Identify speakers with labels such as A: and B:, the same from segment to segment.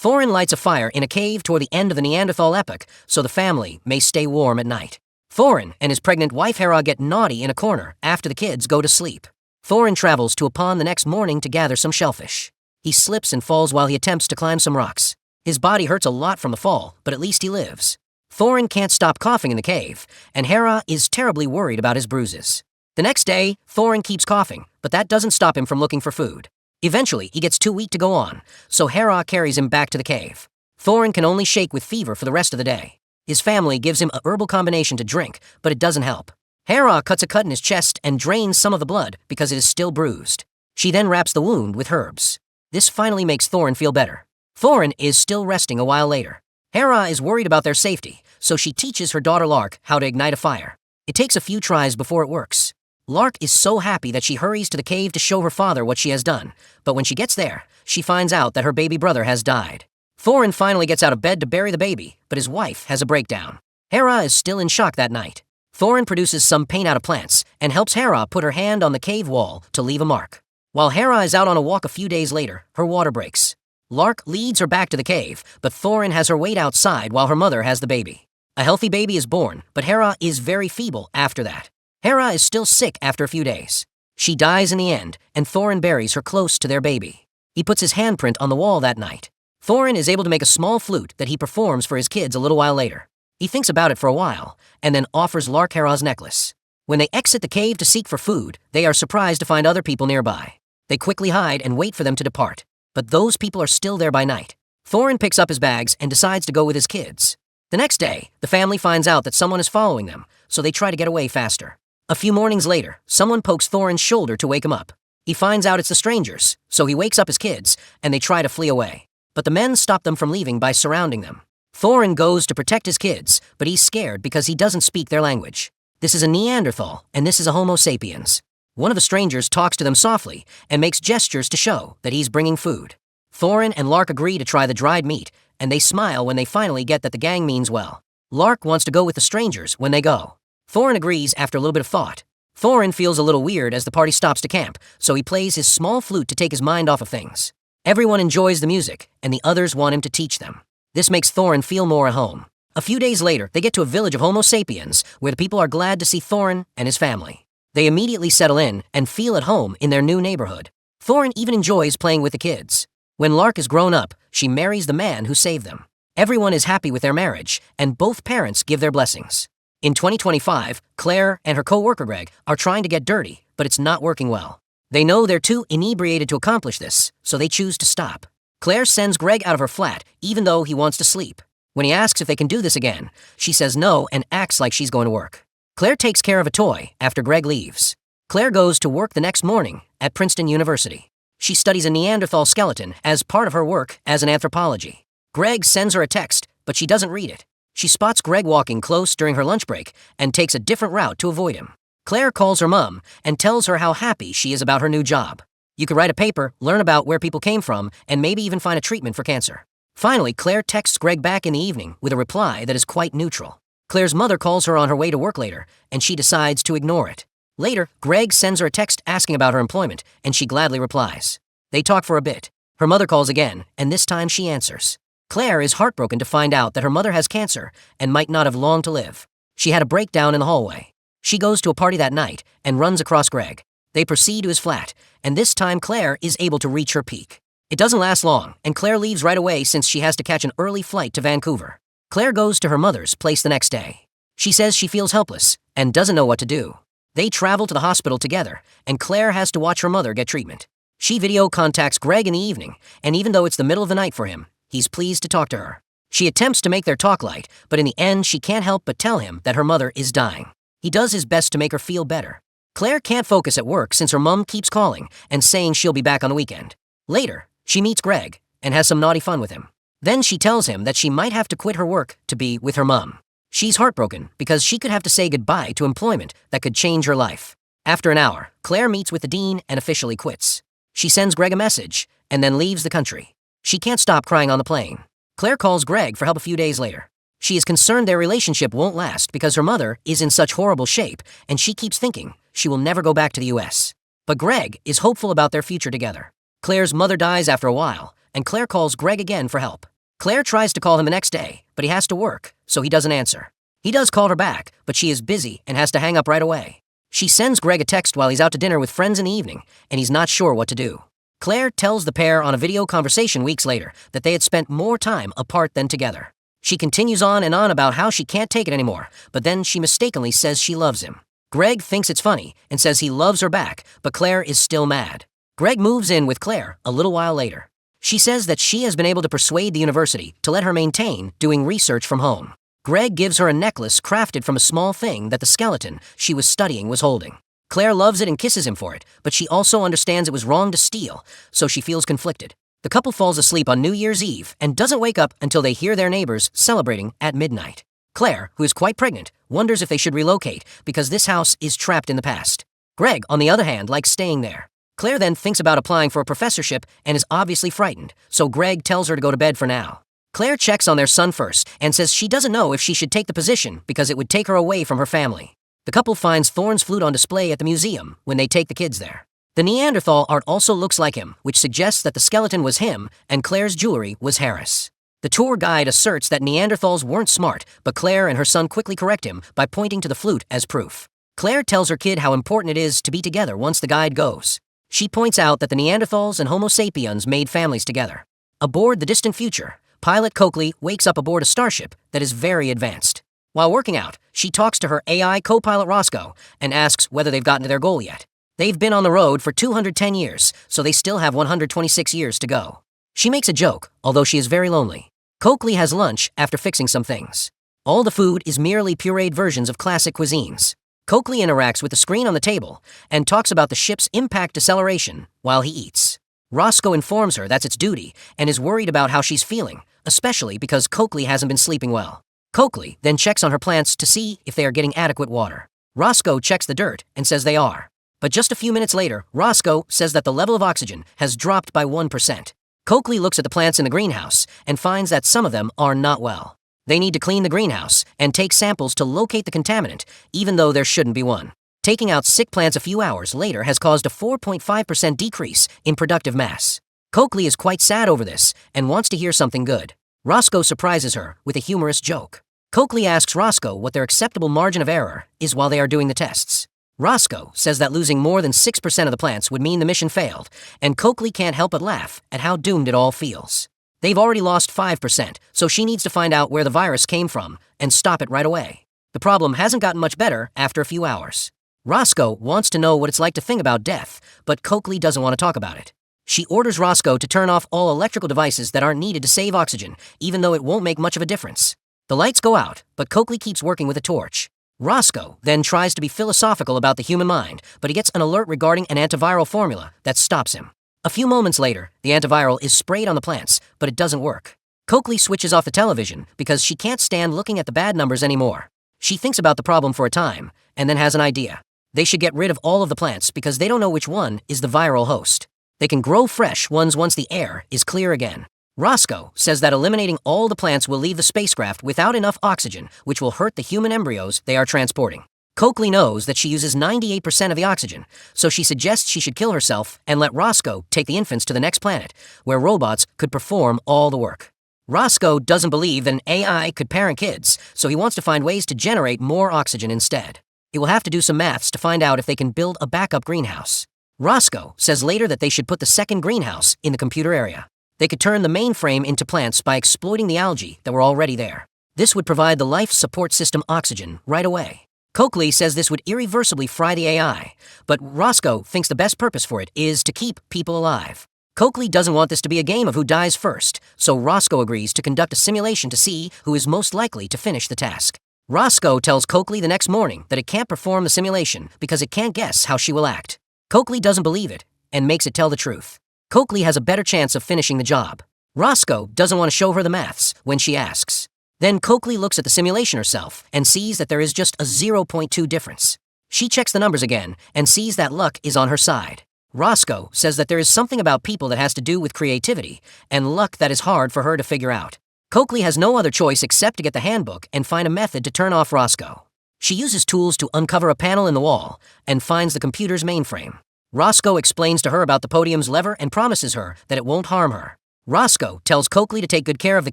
A: Thorin lights a fire in a cave toward the end of the Neanderthal epoch so the family may stay warm at night. Thorin and his pregnant wife Hera get naughty in a corner after the kids go to sleep. Thorin travels to a pond the next morning to gather some shellfish. He slips and falls while he attempts to climb some rocks. His body hurts a lot from the fall, but at least he lives. Thorin can't stop coughing in the cave, and Hera is terribly worried about his bruises. The next day, Thorin keeps coughing, but that doesn't stop him from looking for food. Eventually, he gets too weak to go on, so Hera carries him back to the cave. Thorin can only shake with fever for the rest of the day. His family gives him a herbal combination to drink, but it doesn't help. Hera cuts a cut in his chest and drains some of the blood because it is still bruised. She then wraps the wound with herbs. This finally makes Thorin feel better. Thorin is still resting a while later. Hera is worried about their safety, so she teaches her daughter Lark how to ignite a fire. It takes a few tries before it works. Lark is so happy that she hurries to the cave to show her father what she has done, but when she gets there, she finds out that her baby brother has died. Thorin finally gets out of bed to bury the baby, but his wife has a breakdown. Hera is still in shock that night. Thorin produces some paint out of plants and helps Hera put her hand on the cave wall to leave a mark. While Hera is out on a walk a few days later, her water breaks. Lark leads her back to the cave, but Thorin has her wait outside while her mother has the baby. A healthy baby is born, but Hera is very feeble after that. Hera is still sick after a few days. She dies in the end, and Thorin buries her close to their baby. He puts his handprint on the wall that night. Thorin is able to make a small flute that he performs for his kids a little while later. He thinks about it for a while, and then offers Lark Hera's necklace. When they exit the cave to seek for food, they are surprised to find other people nearby. They quickly hide and wait for them to depart, but those people are still there by night. Thorin picks up his bags and decides to go with his kids. The next day, the family finds out that someone is following them, so they try to get away faster. A few mornings later, someone pokes Thorin's shoulder to wake him up. He finds out it's the strangers, so he wakes up his kids, and they try to flee away. But the men stop them from leaving by surrounding them. Thorin goes to protect his kids, but he's scared because he doesn't speak their language. This is a Neanderthal, and this is a Homo sapiens. One of the strangers talks to them softly and makes gestures to show that he's bringing food. Thorin and Lark agree to try the dried meat, and they smile when they finally get that the gang means well. Lark wants to go with the strangers when they go. Thorin agrees after a little bit of thought. Thorin feels a little weird as the party stops to camp, so he plays his small flute to take his mind off of things. Everyone enjoys the music, and the others want him to teach them. This makes Thorin feel more at home. A few days later, they get to a village of Homo sapiens, where the people are glad to see Thorin and his family. They immediately settle in and feel at home in their new neighborhood. Thorin even enjoys playing with the kids. When Lark is grown up, she marries the man who saved them. Everyone is happy with their marriage, and both parents give their blessings. In 2025, Claire and her co-worker Greg are trying to get dirty, but it's not working well. They know they're too inebriated to accomplish this, so they choose to stop. Claire sends Greg out of her flat, even though he wants to sleep. When he asks if they can do this again, she says no and acts like she's going to work. Claire takes care of a toy after Greg leaves. Claire goes to work the next morning at Princeton University. She studies a Neanderthal skeleton as part of her work as an anthropology. Greg sends her a text, but she doesn't read it. She spots Greg walking close during her lunch break and takes a different route to avoid him. Claire calls her mom and tells her how happy she is about her new job. You could write a paper, learn about where people came from, and maybe even find a treatment for cancer. Finally, Claire texts Greg back in the evening with a reply that is quite neutral. Claire's mother calls her on her way to work later, and she decides to ignore it. Later, Greg sends her a text asking about her employment, and she gladly replies. They talk for a bit. Her mother calls again, and this time she answers. Claire is heartbroken to find out that her mother has cancer and might not have long to live. She had a breakdown in the hallway. She goes to a party that night and runs across Greg. They proceed to his flat, and this time Claire is able to reach her peak. It doesn't last long, and Claire leaves right away since she has to catch an early flight to Vancouver. Claire goes to her mother's place the next day. She says she feels helpless and doesn't know what to do. They travel to the hospital together, and Claire has to watch her mother get treatment. She video contacts Greg in the evening, and even though it's the middle of the night for him, he's pleased to talk to her. She attempts to make their talk light, but in the end, she can't help but tell him that her mother is dying. He does his best to make her feel better. Claire can't focus at work since her mom keeps calling and saying she'll be back on the weekend. Later, she meets Greg and has some naughty fun with him. Then she tells him that she might have to quit her work to be with her mom. She's heartbroken because she could have to say goodbye to employment that could change her life. After an hour, Claire meets with the dean and officially quits. She sends Greg a message and then leaves the country. She can't stop crying on the plane. Claire calls Greg for help a few days later. She is concerned their relationship won't last because her mother is in such horrible shape and she keeps thinking she will never go back to the US. But Greg is hopeful about their future together. Claire's mother dies after a while, and Claire calls Greg again for help. Claire tries to call him the next day, but he has to work, so he doesn't answer. He does call her back, but she is busy and has to hang up right away. She sends Greg a text while he's out to dinner with friends in the evening, and he's not sure what to do. Claire tells the pair on a video conversation weeks later that they had spent more time apart than together. She continues on and on about how she can't take it anymore, but then she mistakenly says she loves him. Greg thinks it's funny and says he loves her back, but Claire is still mad. Greg moves in with Claire a little while later. She says that she has been able to persuade the university to let her maintain doing research from home. Greg gives her a necklace crafted from a small thing that the skeleton she was studying was holding. Claire loves it and kisses him for it, but she also understands it was wrong to steal, so she feels conflicted. The couple falls asleep on New Year's Eve and doesn't wake up until they hear their neighbors celebrating at midnight. Claire, who is quite pregnant, wonders if they should relocate because this house is trapped in the past. Greg, on the other hand, likes staying there. Claire then thinks about applying for a professorship and is obviously frightened, so Greg tells her to go to bed for now. Claire checks on their son first and says she doesn't know if she should take the position because it would take her away from her family. The couple finds Thorne's flute on display at the museum when they take the kids there. The Neanderthal art also looks like him, which suggests that the skeleton was him and Claire's jewelry was Harris. The tour guide asserts that Neanderthals weren't smart, but Claire and her son quickly correct him by pointing to the flute as proof. Claire tells her kid how important it is to be together once the guide goes. She points out that the Neanderthals and Homo sapiens made families together. Aboard the distant future, pilot Coakley wakes up aboard a starship that is very advanced. While working out, she talks to her AI co-pilot Roscoe and asks whether they've gotten to their goal yet. They've been on the road for 210 years, so they still have 126 years to go. She makes a joke, although she is very lonely. Coakley has lunch after fixing some things. All the food is merely pureed versions of classic cuisines. Coakley interacts with the screen on the table and talks about the ship's impact deceleration while he eats. Roscoe informs her that's its duty and is worried about how she's feeling, especially because Coakley hasn't been sleeping well. Coakley then checks on her plants to see if they are getting adequate water. Roscoe checks the dirt and says they are. But just a few minutes later, Roscoe says that the level of oxygen has dropped by 1%. Coakley looks at the plants in the greenhouse and finds that some of them are not well. They need to clean the greenhouse and take samples to locate the contaminant, even though there shouldn't be one. Taking out sick plants a few hours later has caused a 4.5% decrease in productive mass. Coakley is quite sad over this and wants to hear something good. Roscoe surprises her with a humorous joke. Coakley asks Roscoe what their acceptable margin of error is while they are doing the tests. Roscoe says that losing more than 6% of the plants would mean the mission failed, and Coakley can't help but laugh at how doomed it all feels. They've already lost 5%, so she needs to find out where the virus came from and stop it right away. The problem hasn't gotten much better after a few hours. Roscoe wants to know what it's like to think about death, but Coakley doesn't want to talk about it. She orders Roscoe to turn off all electrical devices that aren't needed to save oxygen, even though it won't make much of a difference. The lights go out, but Coakley keeps working with a torch. Roscoe then tries to be philosophical about the human mind, but he gets an alert regarding an antiviral formula that stops him. A few moments later, the antiviral is sprayed on the plants, but it doesn't work. Coakley switches off the television because she can't stand looking at the bad numbers anymore. She thinks about the problem for a time, and then has an idea. They should get rid of all of the plants because they don't know which one is the viral host. They can grow fresh ones once the air is clear again. Roscoe says that eliminating all the plants will leave the spacecraft without enough oxygen, which will hurt the human embryos they are transporting. Coakley knows that she uses 98% of the oxygen, so she suggests she should kill herself and let Roscoe take the infants to the next planet, where robots could perform all the work. Roscoe doesn't believe that an AI could parent kids, so he wants to find ways to generate more oxygen instead. He will have to do some maths to find out if they can build a backup greenhouse. Roscoe says later that they should put the second greenhouse in the computer area. They could turn the mainframe into plants by exploiting the algae that were already there. This would provide the life support system oxygen right away. Coakley says this would irreversibly fry the AI, but Roscoe thinks the best purpose for it is to keep people alive. Coakley doesn't want this to be a game of who dies first, so Roscoe agrees to conduct a simulation to see who is most likely to finish the task. Roscoe tells Coakley the next morning that it can't perform the simulation because it can't guess how she will act. Coakley doesn't believe it and makes it tell the truth. Coakley has a better chance of finishing the job. Roscoe doesn't want to show her the maths when she asks. Then Coakley looks at the simulation herself and sees that there is just a 0.2 difference. She checks the numbers again and sees that luck is on her side. Roscoe says that there is something about people that has to do with creativity and luck that is hard for her to figure out. Coakley has no other choice except to get the handbook and find a method to turn off Roscoe. She uses tools to uncover a panel in the wall and finds the computer's mainframe. Roscoe explains to her about the podium's lever and promises her that it won't harm her. Roscoe tells Coakley to take good care of the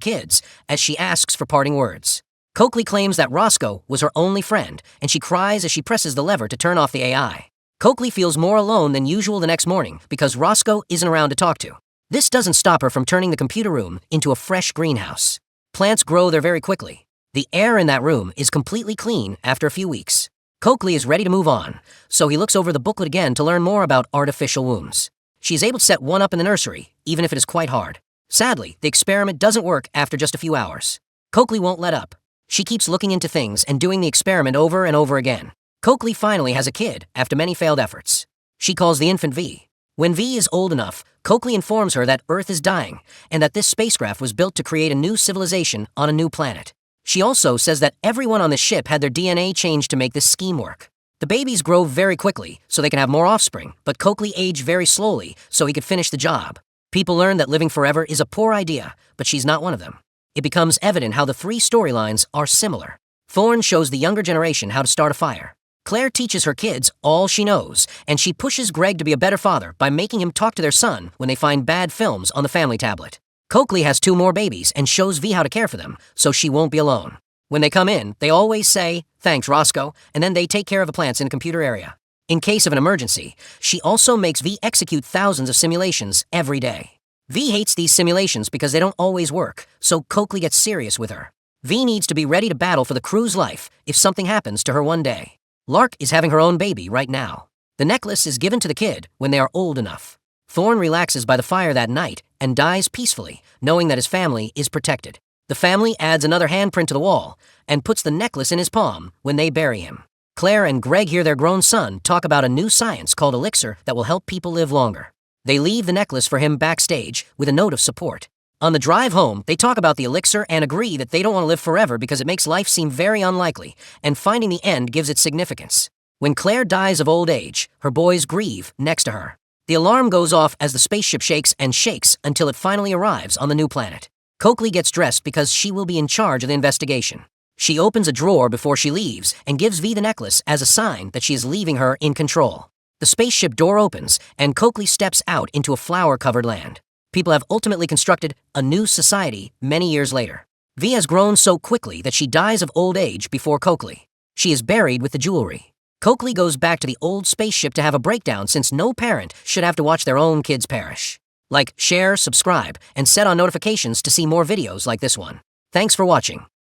A: kids as she asks for parting words. Coakley claims that Roscoe was her only friend, and she cries as she presses the lever to turn off the AI. Coakley feels more alone than usual the next morning because Roscoe isn't around to talk to. This doesn't stop her from turning the computer room into a fresh greenhouse. Plants grow there very quickly. The air in that room is completely clean after a few weeks. Coakley is ready to move on, so he looks over the booklet again to learn more about artificial wombs. She is able to set one up in the nursery, even if it is quite hard. Sadly, the experiment doesn't work after just a few hours. Coakley won't let up. She keeps looking into things and doing the experiment over and over again. Coakley finally has a kid after many failed efforts. She calls the infant V. When V is old enough, Coakley informs her that Earth is dying and that this spacecraft was built to create a new civilization on a new planet. She also says that everyone on the ship had their DNA changed to make this scheme work. The babies grow very quickly so they can have more offspring, but Coakley aged very slowly so he could finish the job. People learn that living forever is a poor idea, but she's not one of them. It becomes evident how the three storylines are similar. Thorne shows the younger generation how to start a fire. Claire teaches her kids all she knows, and she pushes Greg to be a better father by making him talk to their son when they find bad films on the family tablet. Coakley has 2 more babies and shows V how to care for them, so she won't be alone. When they come in, they always say, "Thanks, Roscoe," and then they take care of the plants in a computer area. In case of an emergency, she also makes V execute thousands of simulations every day. V hates these simulations because they don't always work, so Coakley gets serious with her. V needs to be ready to battle for the crew's life if something happens to her one day. Lark is having her own baby right now. The necklace is given to the kid when they are old enough. Thorne relaxes by the fire that night and dies peacefully, knowing that his family is protected. The family adds another handprint to the wall and puts the necklace in his palm when they bury him. Claire and Greg hear their grown son talk about a new science called elixir that will help people live longer. They leave the necklace for him backstage with a note of support. On the drive home, they talk about the elixir and agree that they don't want to live forever because it makes life seem very unlikely, and finding the end gives it significance. When Claire dies of old age, her boys grieve next to her. The alarm goes off as the spaceship shakes and shakes until it finally arrives on the new planet. Coakley gets dressed because she will be in charge of the investigation. She opens a drawer before she leaves and gives V the necklace as a sign that she is leaving her in control. The spaceship door opens, and Coakley steps out into a flower-covered land. People have ultimately constructed a new society many years later. V has grown so quickly that she dies of old age before Coakley. She is buried with the jewelry. Coakley goes back to the old spaceship to have a breakdown since no parent should have to watch their own kids perish. Like, share, subscribe, and set on notifications to see more videos like this one. Thanks for watching.